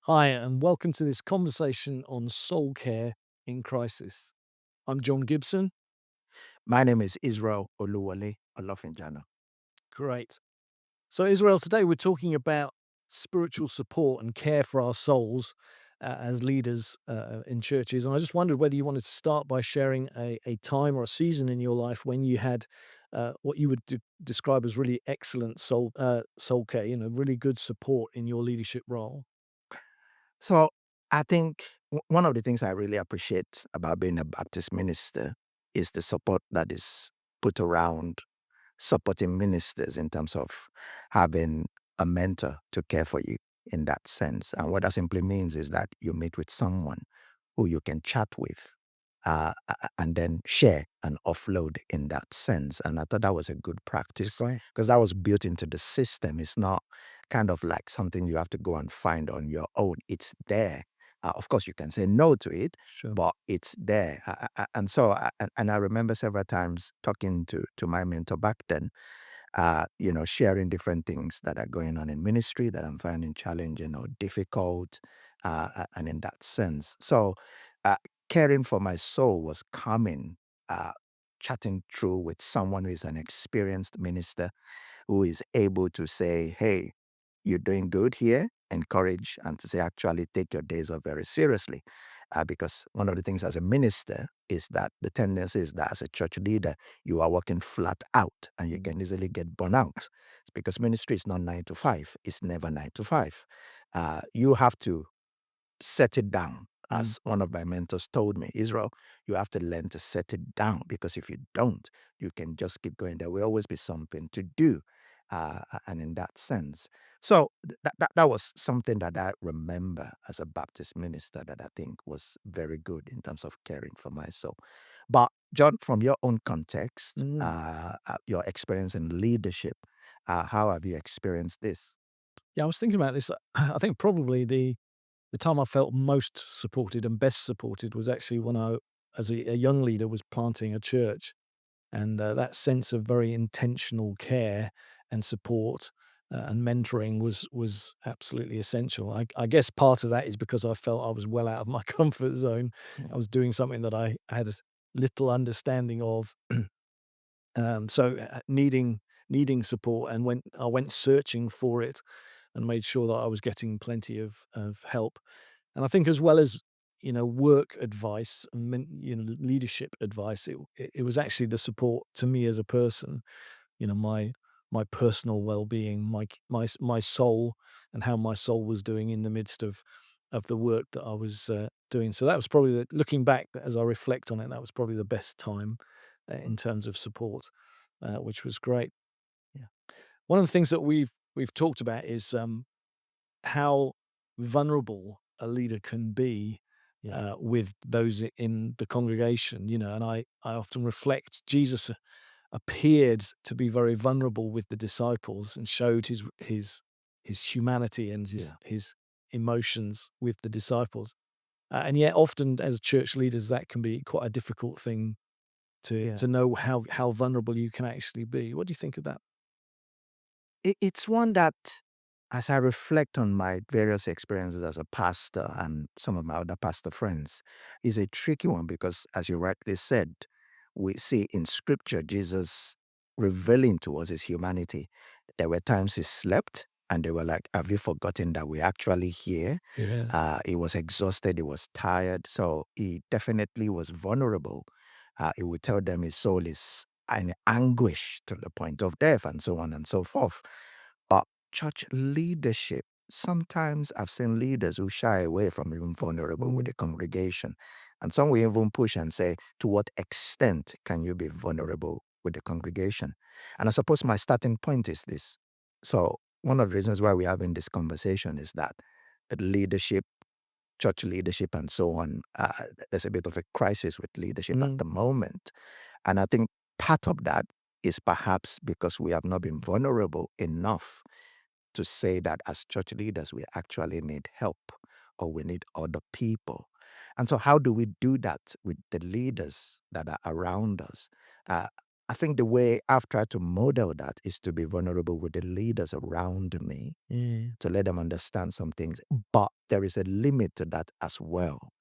Hi, and welcome to this conversation on soul care in crisis. I'm John Gibson. My name is Israel Olofinjana. Great. So, Israel, today we're talking about spiritual support and care for our souls as leaders in churches. And I just wondered whether you wanted to start by sharing a time or a season in your life when you had what you would describe as really excellent soul care, really good support in your leadership role. So I think one of the things I really appreciate about being a Baptist minister is the support that is put around supporting ministers in terms of having a mentor to care for you in that sense. And what that simply means is that you meet with someone who you can chat with and then share and offload in that sense. And I thought that was a good It's practice great. because that was built into the system. It's not kind of like something you have to go and find on your own. It's there. Of course, you can say no to it, Sure. but it's there. And so, and I remember several times talking to my mentor back then, sharing different things that are going on in ministry that I'm finding challenging or difficult, and in that sense. So, uh, caring for my soul was coming, uh, chatting through with someone who is an experienced minister who is able to say, hey, you're doing good here, encourage, and to say, actually, take your days off very seriously. Because one of the things as a minister is that the tendency is that as a church leader, you are working flat out and you can easily get burnt out because ministry is not 9 to 5, it's never 9 to 5. You have to set it down. Mm. As one of my mentors told me, Israel, you have to learn to set it down because if you don't, you can just keep going. There will always be something to do. And in that sense, so that was something that I remember as a Baptist minister that I think was very good in terms of caring for my soul. But John, from your own context, Mm. your experience in leadership, how have you experienced this? Yeah, I was thinking about this. I think probably the time I felt most supported and best supported was actually when I, as a young leader, was planting a church, and that sense of very intentional care and support and mentoring was absolutely essential. I guess part of that is because I felt I was well out of my comfort zone. I was doing something that I had little understanding of, so needing support, and when I went searching for it and made sure that I was getting plenty of help. And I think as well as, work advice and leadership advice, it was actually the support to me as a person, my personal well-being, my soul, and how my soul was doing in the midst of the work that I was doing. So that was probably looking back as I reflect on it, that was probably the best time in terms of support, which was great. Yeah. One of the things that we've talked about is how vulnerable a leader can be Yeah. with those in the congregation, and I often reflect Jesus appeared to be very vulnerable with the disciples and showed his humanity and Yeah. his emotions with the disciples. And yet often as church leaders that can be quite a difficult thing Yeah. to know how vulnerable you can actually be. What do you think of that? It's one that, as I reflect on my various experiences as a pastor and some of my other pastor friends, is a tricky one because, as you rightly said, we see in scripture Jesus revealing to us his humanity. There were times he slept and they were like, have you forgotten that we're actually here? Yeah. He was exhausted, he was tired. So he definitely was vulnerable. He would tell them his soul is in anguish to the point of death and so on and so forth. But church leadership, sometimes I've seen leaders who shy away from being vulnerable with Mm. the congregation. And some will even push and say, to what extent can you be vulnerable with the congregation? And I suppose my starting point is this. So, one of the reasons why we're having this conversation is that leadership, church leadership, and so on, there's a bit of a crisis with leadership at Mm. the moment. And I think part of that is perhaps because we have not been vulnerable enough to say that as church leaders, we actually need help or we need other people. And so, how do we do that with the leaders that are around us? I think the way I've tried to model that is to be vulnerable with the leaders around me, Yeah. to let them understand some things. But there is a limit to that as well.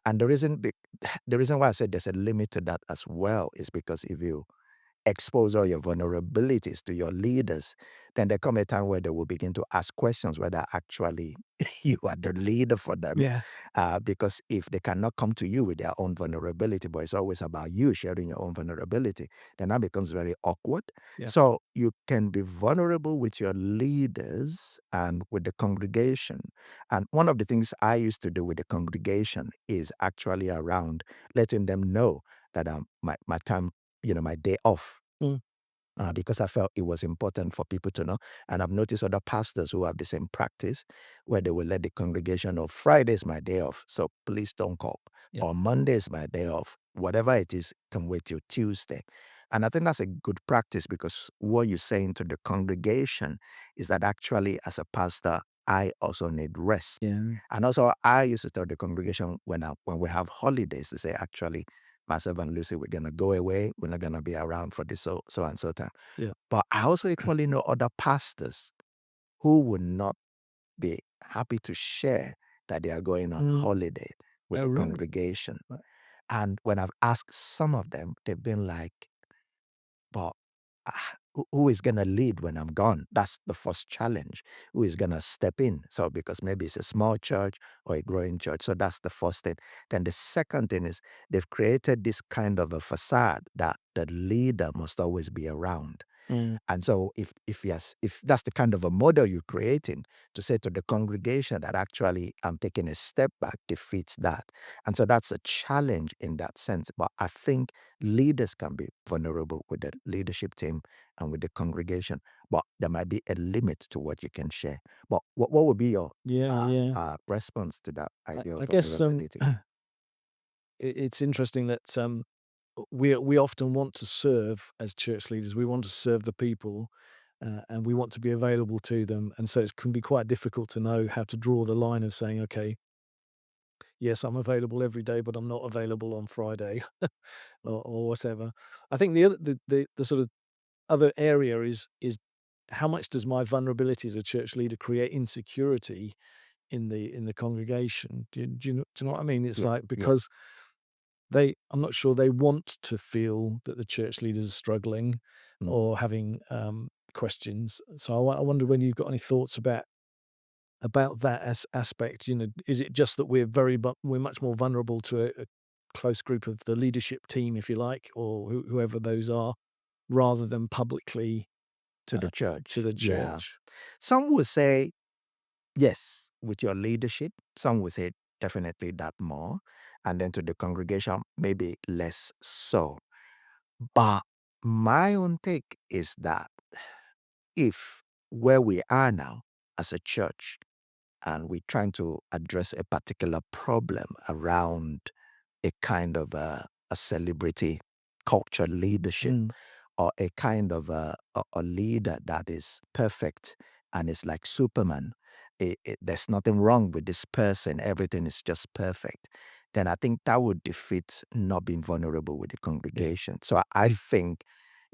And the reason the reason why I said there's a limit to that as well is because if you expose all your vulnerabilities to your leaders, then there come a time where they will begin to ask questions whether actually you are the leader for them. Yeah. Because if they cannot come to you with their own vulnerability, but it's always about you sharing your own vulnerability, then that becomes very awkward. Yeah. So you can be vulnerable with your leaders and with the congregation. And one of the things I used to do with the congregation is actually around letting them know that my time, my day off, Mm. because I felt it was important for people to know. And I've noticed other pastors who have the same practice where they will let the congregation know Friday is my day off, so please don't call. Yeah. Or Monday is my day off. Whatever it is, can wait till Tuesday. And I think that's a good practice because what you're saying to the congregation is that actually, as a pastor, I also need rest. Yeah. And also, I used to tell the congregation when we have holidays to say, actually, myself and Lucy, we're gonna go away. We're not gonna be around for this so and so time. Yeah. But I also equally know other pastors who would not be happy to share that they are going on Mm. holiday with Oh, the really? congregation. Right. And when I've asked some of them, they've been like, but who is going to lead when I'm gone? That's the first challenge. Who is going to step in? So, because maybe it's a small church or a growing church. So, that's the first thing. Then the second thing is they've created this kind of a facade that the leader must always be around. Mm. And so if yes, if that's the kind of a model you're creating to say to the congregation that actually I'm taking a step back defeats that. And so that's a challenge in that sense. But I think leaders can be vulnerable with the leadership team and with the congregation. But there might be a limit to what you can share. But what would be your Yeah, yeah. response to that I idea of I guess, vulnerability? it's interesting that, we often want to serve as church leaders. We want to serve the people, and we want to be available to them, and so it can be quite difficult to know how to draw the line of saying, "Okay, yes, I'm available every day, but I'm not available on Friday," or whatever. I think the sort of other area is how much does my vulnerability as a church leader create insecurity in the congregation? Do you know what I mean? It's Yeah, like yeah. because I'm not sure they want to feel that the church leaders are struggling Mm. or having, questions. So I wonder whether you've got any thoughts about that aspect. Is it just that we're much more vulnerable to a close group of the leadership team, if you like, or whoever those are, rather than publicly, To the to church. the Yeah. church? Some would say yes, with your leadership. Some would say definitely that more. And then to the congregation, maybe less so. But my own take is that if where we are now as a church and we're trying to address a particular problem around a kind of a celebrity culture leadership Mm, or a kind of a leader that is perfect and is like Superman. There's nothing wrong with this person. Everything is just perfect. Then I think that would defeat not being vulnerable with the yeah, congregation. So I think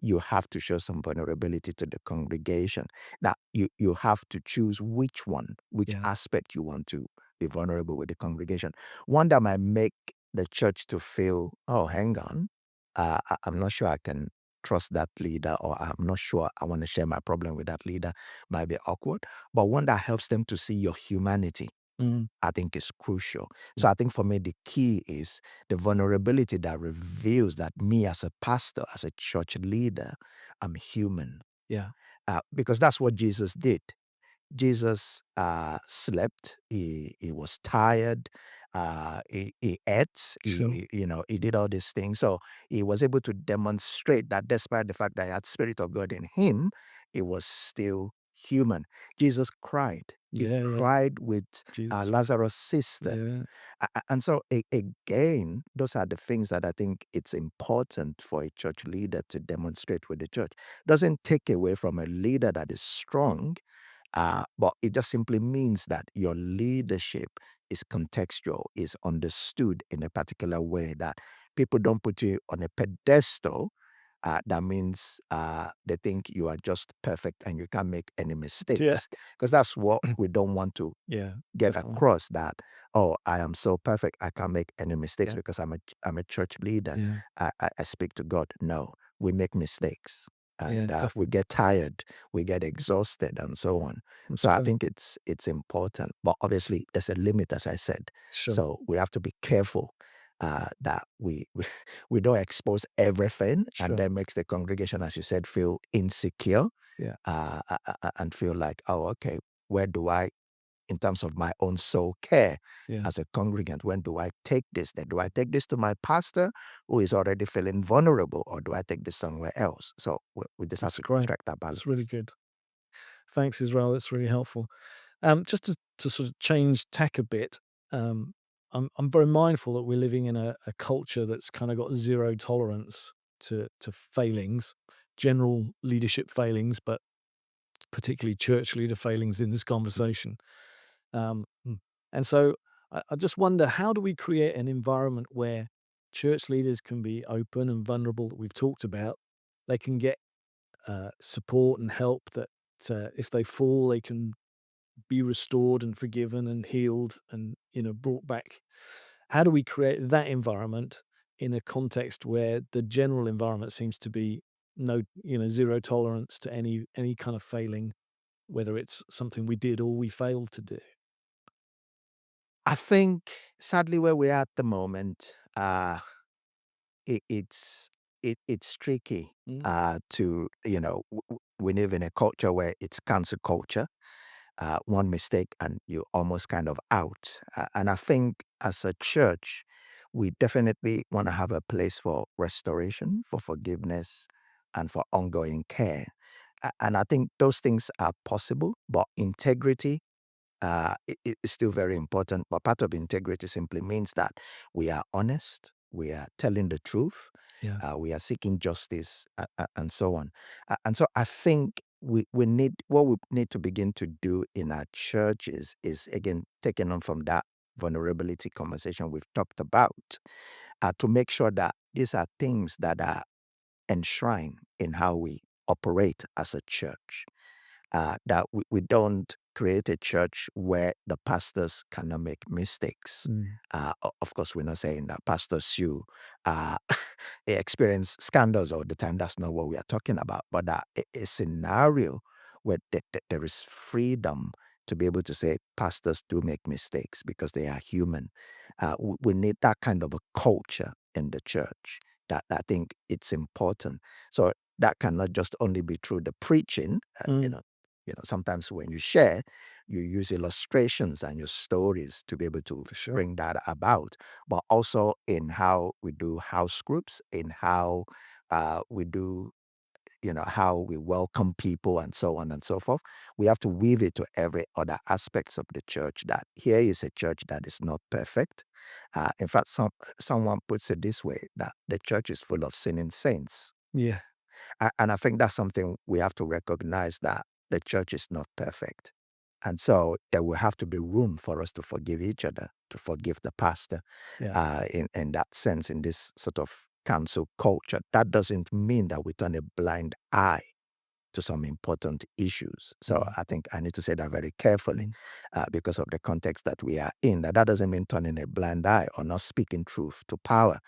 you have to show some vulnerability to the congregation. That you have to choose which yeah. aspect you want to be vulnerable with the congregation. One that might make the church to feel, oh, hang on, I'm not sure I can trust that leader, or I'm not sure I want to share my problem with that leader, might be awkward. But one that helps them to see your humanity, Mm, I think is crucial. yeah, So I think for me, the key is the vulnerability that reveals that me as a pastor, as a church leader, I'm human. yeah. Because that's what Jesus did. Jesus slept. He was tired. He ate. Sure. He did all these things. So he was able to demonstrate that despite the fact that he had Spirit of God in him, he was still human. Jesus cried. He Yeah, yeah. cried with Jesus was Lazarus' sister. yeah. And so again, those are the things that I think it's important for a church leader to demonstrate with the church. Doesn't take away from a leader that is strong, but it just simply means that your leadership is contextual, is understood in a particular way, that people don't put you on a pedestal, that means they think you are just perfect and you can't make any Yeah. mistakes. Because that's what we don't want to Yeah, get definitely. across, that, oh, I am so perfect, I can't make any mistakes Yeah, because I'm a church leader. yeah, I speak to God. No, we make mistakes, yeah, and we definitely. get tired, we get exhausted, and so on. That's So I great. think it's important, but obviously there's a limit, as I said. Sure, So we have to be careful that we don't expose everything, and sure. then makes the congregation, as you said, feel insecure, Yeah, and feel like, oh, okay, where do I, in terms of my own soul care yeah. as a congregant, when do I take this? Then do I take this to my pastor who is already feeling vulnerable, or do I take this somewhere else? So we just have That's to great. strike that That's really balance. good. Thanks, Israel. That's really helpful. Just to sort of change tack a bit, I'm very mindful that we're living in a culture that's kind of got zero tolerance to failings, general leadership failings, but particularly church leader failings in this conversation. Mm. And so I just wonder, how do we create an environment where church leaders can be open and vulnerable that we've talked about? They can get support and help that if they fall, they can be restored and forgiven and healed and brought back. How do we create that environment in a context where the general environment seems to be no, zero tolerance to any kind of failing, whether it's something we did or we failed to do? I think, sadly, where we are at the moment, it, it's it's tricky Mm, to, we live in a culture where it's cancel culture. One mistake and you're almost kind of out. And I think as a church, we definitely want to have a place for restoration, for forgiveness, and for ongoing care. And I think those things are possible, but integrity is still very important. But part of integrity simply means that we are honest, we are telling the truth, yeah, we are seeking justice, and so on. And so I think we need, what we need to begin to do in our churches is, again, taking on from that vulnerability conversation we've talked about, to make sure that these are things that are enshrined in how we operate as a church, that we don't create a church where the pastors cannot make mistakes. mm, Of course, we're not saying that pastors you experience scandals all the time. That's not what we are talking about. But that a scenario where there is freedom to be able to say pastors do make mistakes because they are human. We need that kind of a culture in the church. That I think it's important. So that cannot just only be through the preaching. mm, Sometimes when you share, you use illustrations and your stories to be able to for sure. bring that about, but also in how we do house groups, in how we do, how we welcome people, and so on and so forth. We have to weave it to every other aspects of the church, that here is a church that is not perfect. In fact, someone puts it this way, that the church is full of sinning saints. Yeah, And I think that's something we have to recognize, that the church is not perfect. And so there will have to be room for us to forgive each other, to forgive the pastor, yeah, in that sense, in this sort of cancel culture. That doesn't mean that we turn a blind eye to some important issues. So mm, I think I need to say that very carefully, mm, because of the context that we are in. That doesn't mean turning a blind eye or not speaking truth to power.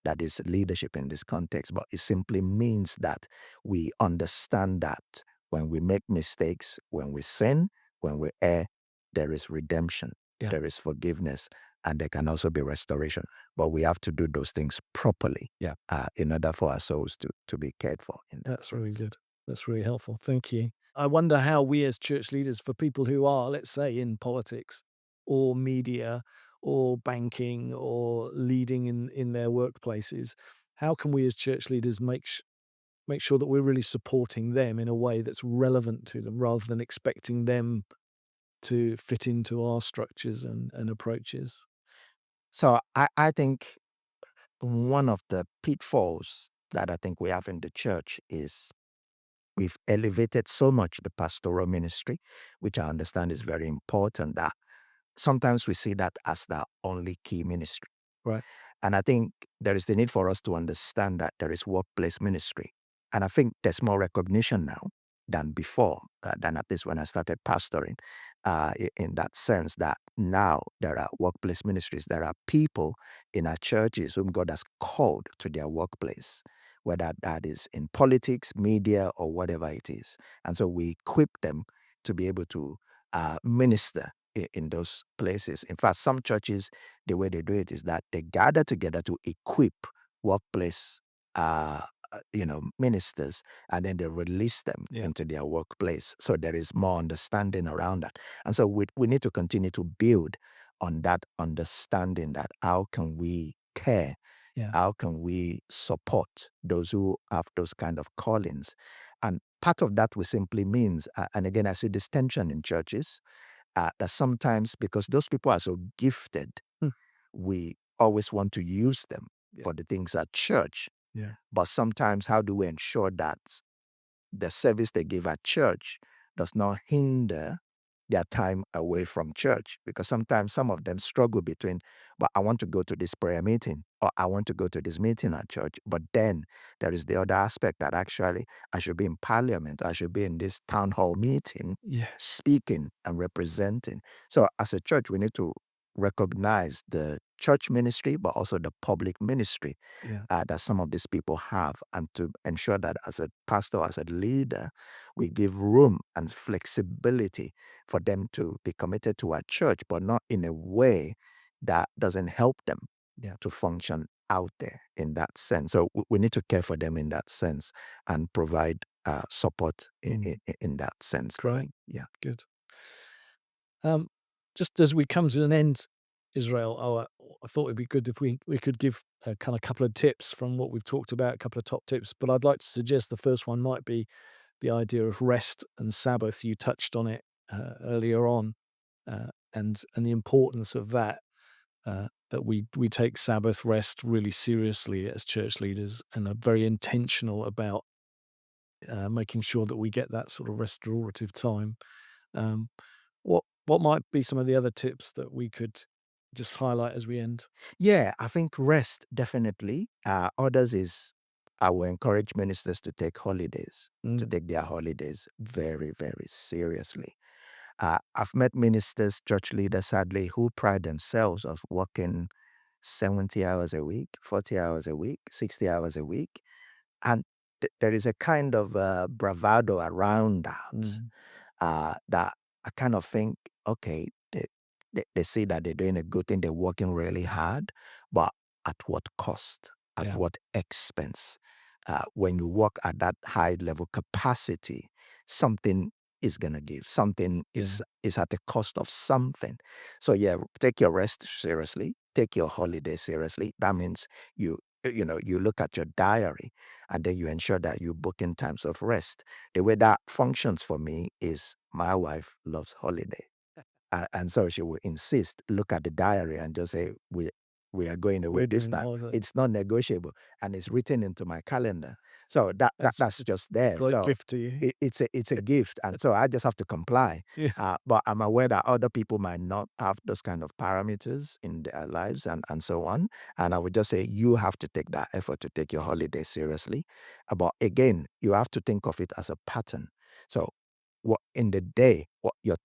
That is leadership in this context. But it simply means that we understand that when we make mistakes, when we sin, when we err, there is redemption, yeah, there is forgiveness, and there can also be restoration. But we have to do those things properly, yeah. in order for our souls to be cared for in that That's really sense. good. That's really helpful. Thank you. I wonder how we as church leaders, for people who are, let's say, in politics or media or banking or leading in their workplaces, how can we as church leaders make sure that we're really supporting them in a way that's relevant to them rather than expecting them to fit into our structures and approaches? So I think one of the pitfalls that I think we have in the church is we've elevated so much the pastoral ministry, which I understand is very important, that sometimes we see that as the only key ministry. Right. And I think there is the need for us to understand that there is workplace ministry. And I think there's more recognition now than before, than at least when I started pastoring, in that sense that now there are workplace ministries. There are people in our churches whom God has called to their workplace, whether that is in politics, media, or whatever it is. And so we equip them to be able to minister in those places. In fact, some churches, the way they do it is that they gather together to equip workplace, ministers, and then they release them Yeah. into their workplace. So there is more understanding around that. And so we need to continue to build on that understanding that how can we care? Yeah. How can we support those who have those kind of callings? And part of that will simply means, and again, I see this tension in churches, that sometimes because those people are so gifted, Mm. we always want to use them Yeah. for the things at church. Yeah. But sometimes, how do we ensure that the service they give at church does not hinder their time away from church? Because sometimes some of them struggle between, but I want to go to this prayer meeting or I want to go to this meeting at church. But then there is the other aspect that actually I should be in parliament, I should be in this town hall meeting Yeah. speaking and representing. So as a church, we need to recognize the church ministry, but also the public ministry Yeah. that some of these people have, and to ensure that as a pastor, as a leader, we give room and flexibility for them to be committed to our church, but not in a way that doesn't help them Yeah. to function out there in that sense. So we need to care for them in that sense and provide support Mm. in that sense for Great. them. Yeah. Good. Um, just as we come to an end, Israel, I thought it'd be good if we could give a kind of couple of tips from what we've talked about, a couple of top tips. But I'd like to suggest the first one might be the idea of rest and Sabbath. You touched on it earlier on, and the importance of that. That we take Sabbath rest really seriously as church leaders and are very intentional about making sure that we get that sort of restorative time. Um, what might be some of the other tips that we could just highlight as we end? Yeah, I think rest definitely. Others is I will encourage ministers to Mm, take their holidays very, very seriously. I've met ministers, church leaders, sadly, who pride themselves of working 70 hours a week, 40 hours a week, 60 hours a week. And there is a kind of bravado around that, mm, that I kind of think, okay, they see that they're doing a good thing, they're working really hard, but at what cost? At yeah, what expense? When you work at that high level capacity, something is gonna give. Something yeah, is at the cost of something. So yeah, take your rest seriously. Take your holiday seriously. That means you look at your diary and then you ensure that you book in times of rest. The way that functions for me is my wife loves holiday. And so she will insist, look at the diary and just say, we are going away we're this doing a time. holiday. It's not negotiable. And it's written into my calendar. So That's that's just a there. great So gift to you. it's a gift. And so I just have to comply. Yeah, But I'm aware that other people might not have those kind of parameters in their lives and so on. And I would just say you have to take that effort to take your holiday seriously. But again, you have to think of it as a pattern. So what in the day, what your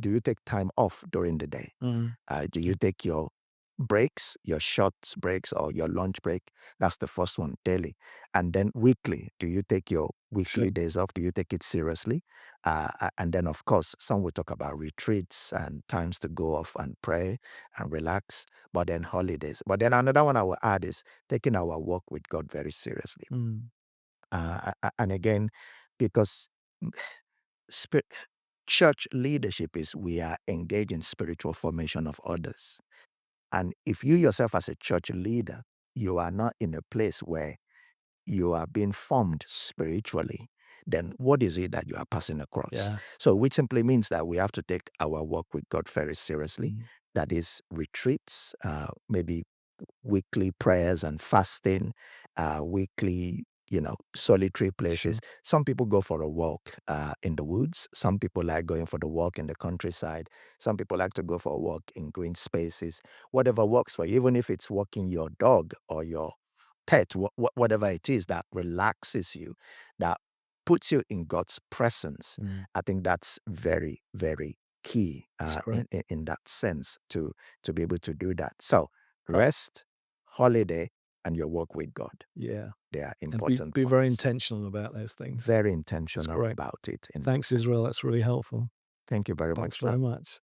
do you take time off during the day? mm, Do yeah, you take your breaks, your short breaks or your lunch break? That's the first one, daily. And then weekly, do you take your sure. weekly days off? Do you take it seriously? And then, of course, some will talk about retreats and times to go off and pray and relax, but then holidays. But then another one I will add is taking our walk with God very seriously. Mm, And again, because spirit, church leadership is we are engaged in spiritual formation of others. And if you yourself as a church leader, you are not in a place where you are being formed spiritually, then what is it that you are passing across? yeah, So which simply means that we have to take our work with God very seriously. mm, That is retreats, maybe weekly prayers and fasting, weekly solitary places. Sure. Some people go for a walk in the woods. Some people like going for the walk in the countryside. Some people like to go for a walk in green spaces. Whatever works for you, even if it's walking your dog or your pet, whatever it is that relaxes you, that puts you in God's presence. Mm. I think that's very, very key That's great. in that sense to be able to do that. So Uh, rest, holiday, and your work with God. yeah. They are And important be very points. intentional about those things. Very That's intentional great. about it in that Thanks, sense. Israel. That's really helpful. Thank you very Thanks much, very sir. much.